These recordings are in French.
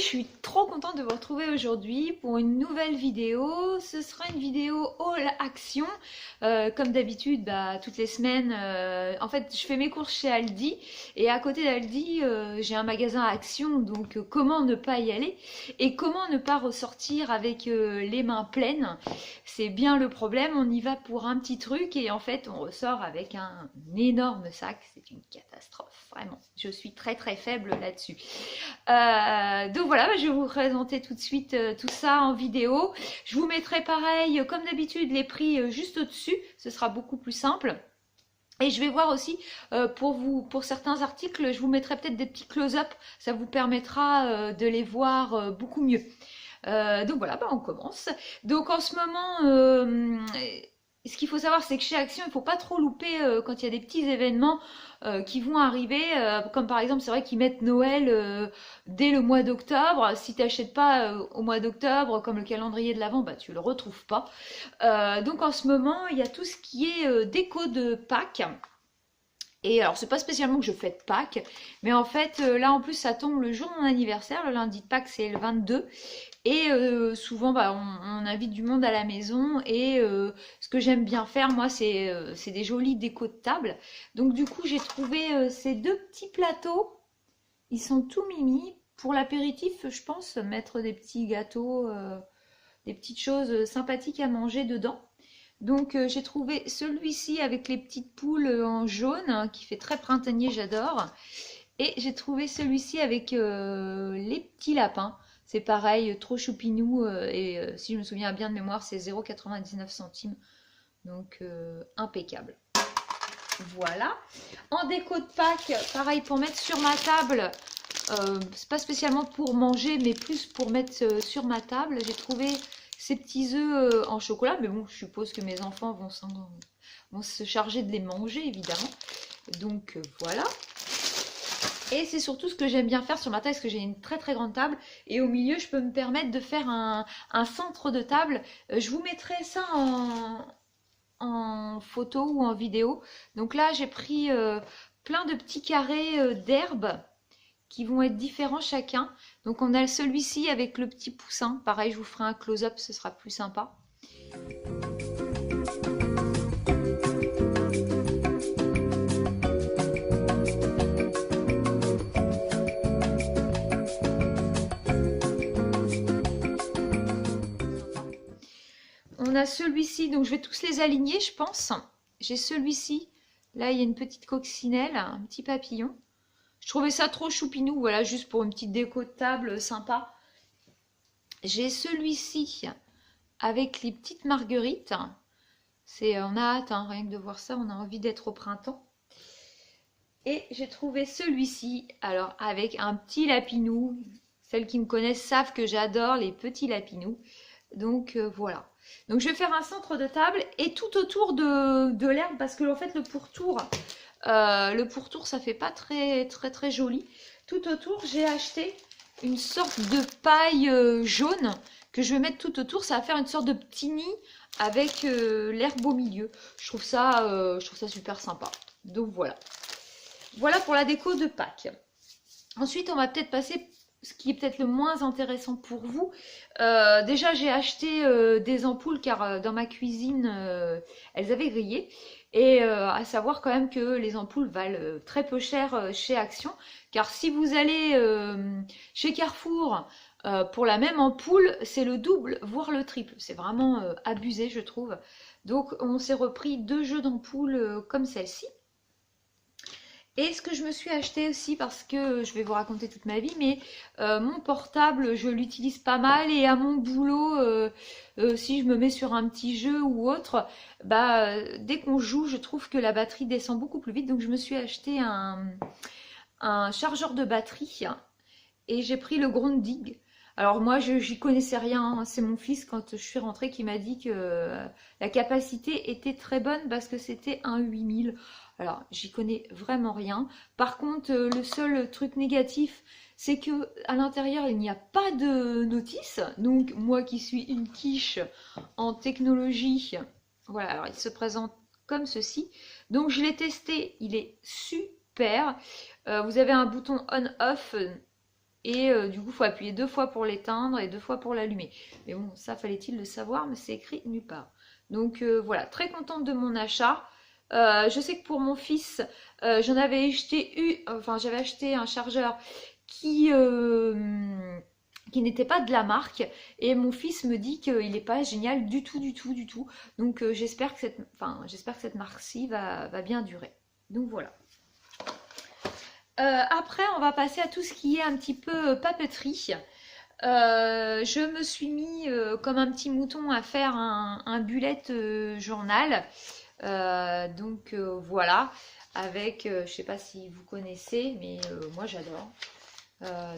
suis trop contente de vous retrouver aujourd'hui pour une nouvelle vidéo. Ce sera une vidéo haul action. Comme d'habitude, toutes les semaines, en fait, je fais mes courses chez Aldi. Et à côté d'Aldi, j'ai un magasin action. Donc, comment ne pas y aller? Et comment ne pas ressortir avec les mains pleines? C'est bien le problème. On y va pour un petit truc et en fait, on ressort avec un énorme sac. C'est une catastrophe, vraiment. Je suis très très faible là-dessus. Donc voilà, je vais vous présenter tout de suite tout ça en vidéo. Je vous mettrai pareil, comme d'habitude, les prix juste au-dessus. Ce sera beaucoup plus simple. Et je vais voir aussi pour certains articles, je vous mettrai peut-être des petits close-up. Ça vous permettra de les voir beaucoup mieux. Donc voilà, on commence. Donc en ce moment, ce qu'il faut savoir, c'est que chez Action, il ne faut pas trop louper quand il y a des petits événements qui vont arriver. Comme par exemple, c'est vrai qu'ils mettent Noël dès le mois d'octobre. Si tu n'achètes pas au mois d'octobre, comme le calendrier de l'Avent, tu ne le retrouves pas. Donc en ce moment, il y a tout ce qui est déco de Pâques. Et alors, c'est pas spécialement que je fête Pâques, mais en fait, là en plus, ça tombe le jour de mon anniversaire. Le lundi de Pâques, c'est le 22. Et souvent, on invite du monde à la maison. Et ce que j'aime bien faire, moi, c'est des jolis décos de table. Donc, du coup, j'ai trouvé ces deux petits plateaux. Ils sont tout mimi. Pour l'apéritif, je pense, mettre des petits gâteaux, des petites choses sympathiques à manger dedans. Donc j'ai trouvé celui-ci avec les petites poules en jaune, hein, qui fait très printanier, j'adore. Et j'ai trouvé celui-ci avec les petits lapins. C'est pareil, trop choupinou. Et si je me souviens bien de mémoire, c'est 0,99 centimes. Donc impeccable. Voilà. En déco de Pâques, pareil pour mettre sur ma table. C'est pas spécialement pour manger, mais plus pour mettre sur ma table. J'ai trouvé ces petits œufs en chocolat, mais bon, je suppose que mes enfants vont se charger de les manger, évidemment. Donc voilà. Et c'est surtout ce que j'aime bien faire sur ma table, parce que j'ai une très très grande table. Et au milieu, je peux me permettre de faire un centre de table. Je vous mettrai ça en photo ou en vidéo. Donc là, j'ai pris plein de petits carrés d'herbe qui vont être différents chacun. Donc on a celui-ci avec le petit poussin. Pareil, je vous ferai un close-up, ce sera plus sympa. On a celui-ci, donc je vais tous les aligner, je pense. J'ai celui-ci. Là, il y a une petite coccinelle, un petit papillon. Je trouvais ça trop choupinou, voilà, juste pour une petite déco de table sympa. J'ai celui-ci avec les petites marguerites. On a hâte, hein, rien que de voir ça, on a envie d'être au printemps. Et j'ai trouvé celui-ci, alors avec un petit lapinou. Celles qui me connaissent savent que j'adore les petits lapinous. Donc voilà. Donc je vais faire un centre de table et tout autour de l'herbe, parce que en fait le pourtour... ça fait pas très très très joli. Tout autour, j'ai acheté une sorte de paille jaune que je vais mettre tout autour. Ça va faire une sorte de petit nid avec l'herbe au milieu. Je trouve ça super sympa. Donc voilà. Voilà pour la déco de Pâques. Ensuite, on va peut-être passer ce qui est peut-être le moins intéressant pour vous. Déjà, j'ai acheté des ampoules car dans ma cuisine, elles avaient grillé. Et à savoir quand même que les ampoules valent très peu cher chez Action. Car si vous allez chez Carrefour pour la même ampoule, c'est le double, voire le triple. C'est vraiment abusé, je trouve. Donc on s'est repris 2 jeux d'ampoules comme celle-ci. Et ce que je me suis acheté aussi, parce que je vais vous raconter toute ma vie, mais mon portable, je l'utilise pas mal. Et à mon boulot, si je me mets sur un petit jeu ou autre, dès qu'on joue, je trouve que la batterie descend beaucoup plus vite. Donc je me suis acheté un chargeur de batterie et j'ai pris le Grundig. Alors moi, j'y connaissais rien, hein. C'est mon fils, quand je suis rentrée, qui m'a dit que la capacité était très bonne parce que c'était un 8000. Alors, j'y connais vraiment rien. Par contre, le seul truc négatif, c'est que à l'intérieur, il n'y a pas de notice. Donc, moi qui suis une quiche en technologie, voilà, alors il se présente comme ceci. Donc, je l'ai testé, il est super. Vous avez un bouton on-off Et du coup, il faut appuyer 2 fois pour l'éteindre et 2 fois pour l'allumer. Mais bon, ça fallait-il le savoir, mais c'est écrit nulle part. Donc voilà, très contente de mon achat. Je sais que pour mon fils, j'avais acheté un chargeur qui n'était pas de la marque, et mon fils me dit qu'il n'est pas génial du tout, du tout, du tout. Donc j'espère que cette marque-ci va bien durer. Donc voilà. Après, on va passer à tout ce qui est un petit peu papeterie. Je me suis mis comme un petit mouton à faire un bullet journal. Donc voilà, avec, je sais pas si vous connaissez, mais moi j'adore.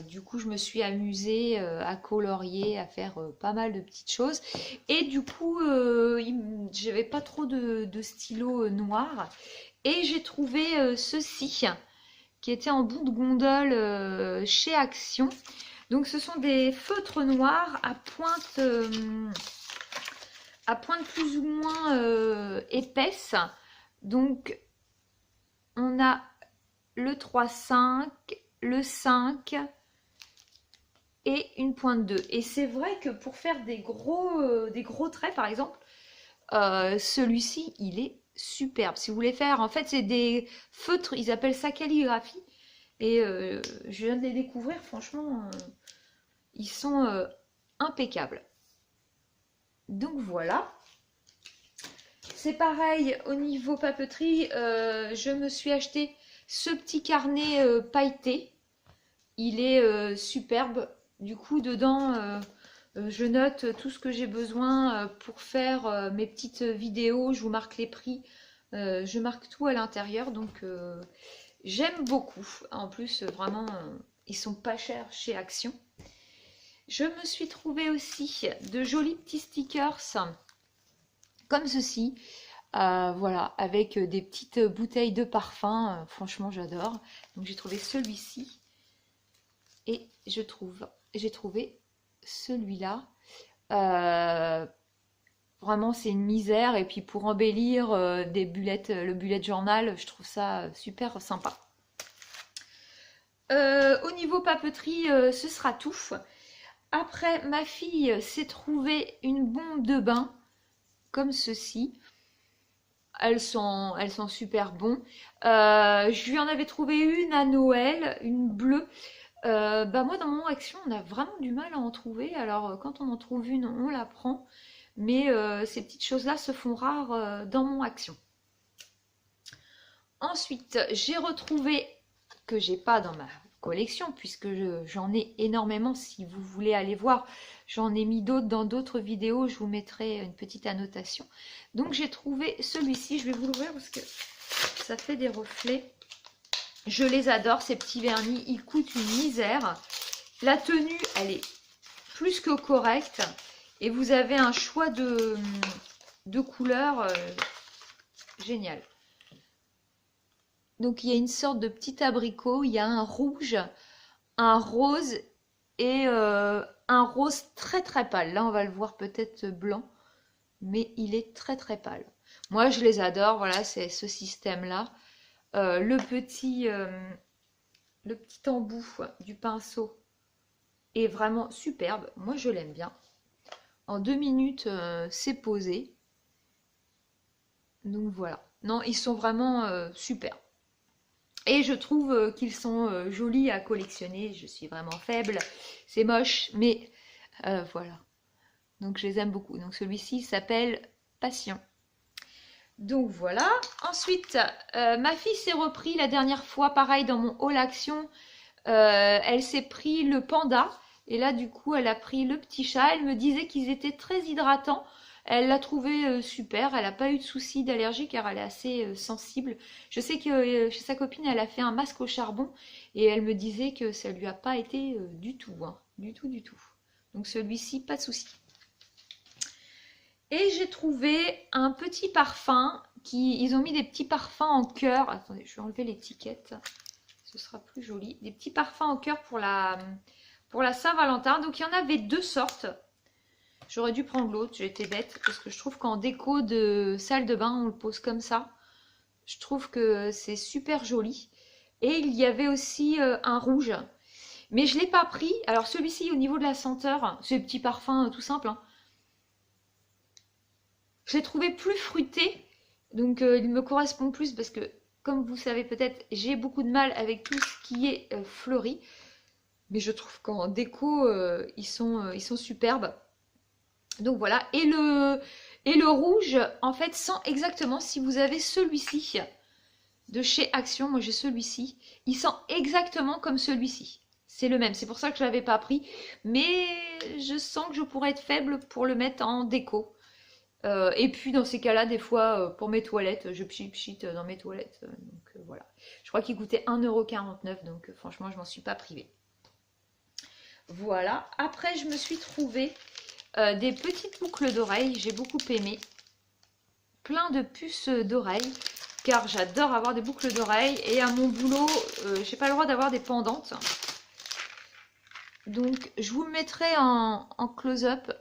Du coup, je me suis amusée à colorier, à faire pas mal de petites choses. Et du coup, j'avais pas trop de stylos noirs. Et j'ai trouvé ceci, qui était en bout de gondole chez Action. Donc, ce sont des feutres noirs à pointe plus ou moins épaisse. Donc, on a le 3,5, le 5 et une pointe 2. Et c'est vrai que pour faire des gros traits, par exemple, celui-ci, il est superbe. Si vous voulez faire, en fait, c'est des feutres, ils appellent ça calligraphie. Et je viens de les découvrir, franchement, ils sont impeccables. Donc voilà. C'est pareil au niveau papeterie, je me suis acheté ce petit carnet pailleté. Il est superbe. Du coup, dedans, je note tout ce que j'ai besoin pour faire mes petites vidéos. Je vous marque les prix. Je marque tout à l'intérieur. Donc, j'aime beaucoup. En plus, vraiment, ils sont pas chers chez Action. Je me suis trouvé aussi de jolis petits stickers comme ceci. Voilà, avec des petites bouteilles de parfum. Franchement, j'adore. Donc, j'ai trouvé celui-ci. Et j'ai trouvé celui-là. Vraiment, c'est une misère. Et puis, pour embellir le bullet journal, je trouve ça super sympa. Au niveau papeterie, ce sera tout. Après, ma fille s'est trouvée une bombe de bain comme ceci. Elles sont super bons. Je lui en avais trouvé une à Noël, une bleue. Moi, dans mon Action, on a vraiment du mal à en trouver. Alors, quand on en trouve une, on la prend. Mais ces petites choses-là se font rares dans mon Action. Ensuite, j'ai retrouvé, que j'ai pas dans ma collection, puisque j'en ai énormément. Si vous voulez aller voir, j'en ai mis d'autres dans d'autres vidéos. Je vous mettrai une petite annotation. Donc, j'ai trouvé celui-ci. Je vais vous l'ouvrir parce que ça fait des reflets. Je les adore, ces petits vernis. Ils coûtent une misère. La tenue, elle est plus que correcte. Et vous avez un choix de couleurs génial. Donc, il y a une sorte de petit abricot. Il y a un rouge, un rose et un rose très très pâle. Là, on va le voir peut-être blanc. Mais il est très très pâle. Moi, je les adore. Voilà, c'est ce système-là. Le petit embout du pinceau est vraiment superbe. Moi, je l'aime bien. En 2 minutes, c'est posé. Donc voilà. Non, ils sont vraiment super. Et je trouve qu'ils sont jolis à collectionner. Je suis vraiment faible. C'est moche, mais voilà. Donc je les aime beaucoup. Donc celui-ci s'appelle Passion. Donc voilà. Ensuite, ma fille s'est repris la dernière fois, pareil, dans mon haul Action. Elle s'est pris le panda. Et là, du coup, elle a pris le petit chat. Elle me disait qu'ils étaient très hydratants. Elle l'a trouvé super. Elle n'a pas eu de soucis d'allergie car elle est assez sensible. Je sais que chez sa copine, elle a fait un masque au charbon. Et elle me disait que ça lui a pas été du tout. Hein, du tout, du tout. Donc celui-ci, pas de souci. Et j'ai trouvé un petit parfum. Ils ont mis des petits parfums en cœur. Attendez, je vais enlever l'étiquette. Ce sera plus joli. Des petits parfums en cœur pour la Saint-Valentin. Donc il y en avait 2 sortes. J'aurais dû prendre l'autre, j'ai été bête. Parce que je trouve qu'en déco de salle de bain, on le pose comme ça. Je trouve que c'est super joli. Et il y avait aussi un rouge. Mais je ne l'ai pas pris. Alors celui-ci, au niveau de la senteur, c'est le petit parfum tout simple, hein. Je l'ai trouvé plus fruité. Donc il me correspond plus parce que, comme vous savez peut-être, j'ai beaucoup de mal avec tout ce qui est fleuri. Mais je trouve qu'en déco, ils sont superbes. Donc voilà. Et le rouge, en fait, sent exactement, si vous avez celui-ci de chez Action, moi j'ai celui-ci, il sent exactement comme celui-ci. C'est le même, c'est pour ça que je ne l'avais pas pris. Mais je sens que je pourrais être faible pour le mettre en déco. Et puis dans ces cas-là, des fois, pour mes toilettes, je pchit dans mes toilettes. Donc voilà. Je crois qu'il coûtait 1,49 €, donc franchement, je m'en suis pas privée. Voilà. Après, je me suis trouvé des petites boucles d'oreilles. J'ai beaucoup aimé. Plein de puces d'oreilles. Car j'adore avoir des boucles d'oreilles. Et à mon boulot, j'ai pas le droit d'avoir des pendantes. Donc, je vous le mettrai en close-up.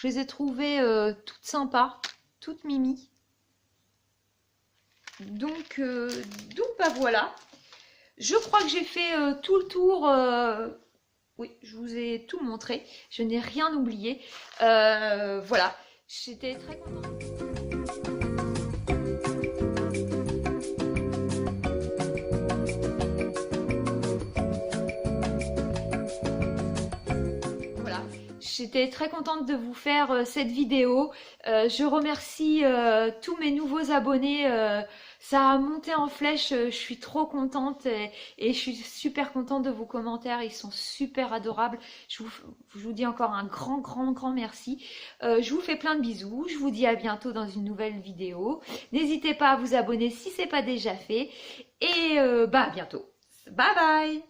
Je les ai trouvées toutes sympas, toutes mimi. Donc bah voilà. Je crois que j'ai fait tout le tour. Oui, je vous ai tout montré. Je n'ai rien oublié. Voilà. J'étais très contente. J'étais très contente de vous faire cette vidéo. Je remercie tous mes nouveaux abonnés. Ça a monté en flèche. Je suis trop contente et je suis super contente de vos commentaires. Ils sont super adorables. Je vous dis encore un grand merci. Je vous fais plein de bisous. Je vous dis à bientôt dans une nouvelle vidéo. N'hésitez pas à vous abonner si ce n'est pas déjà fait. Et bah à bientôt. Bye bye!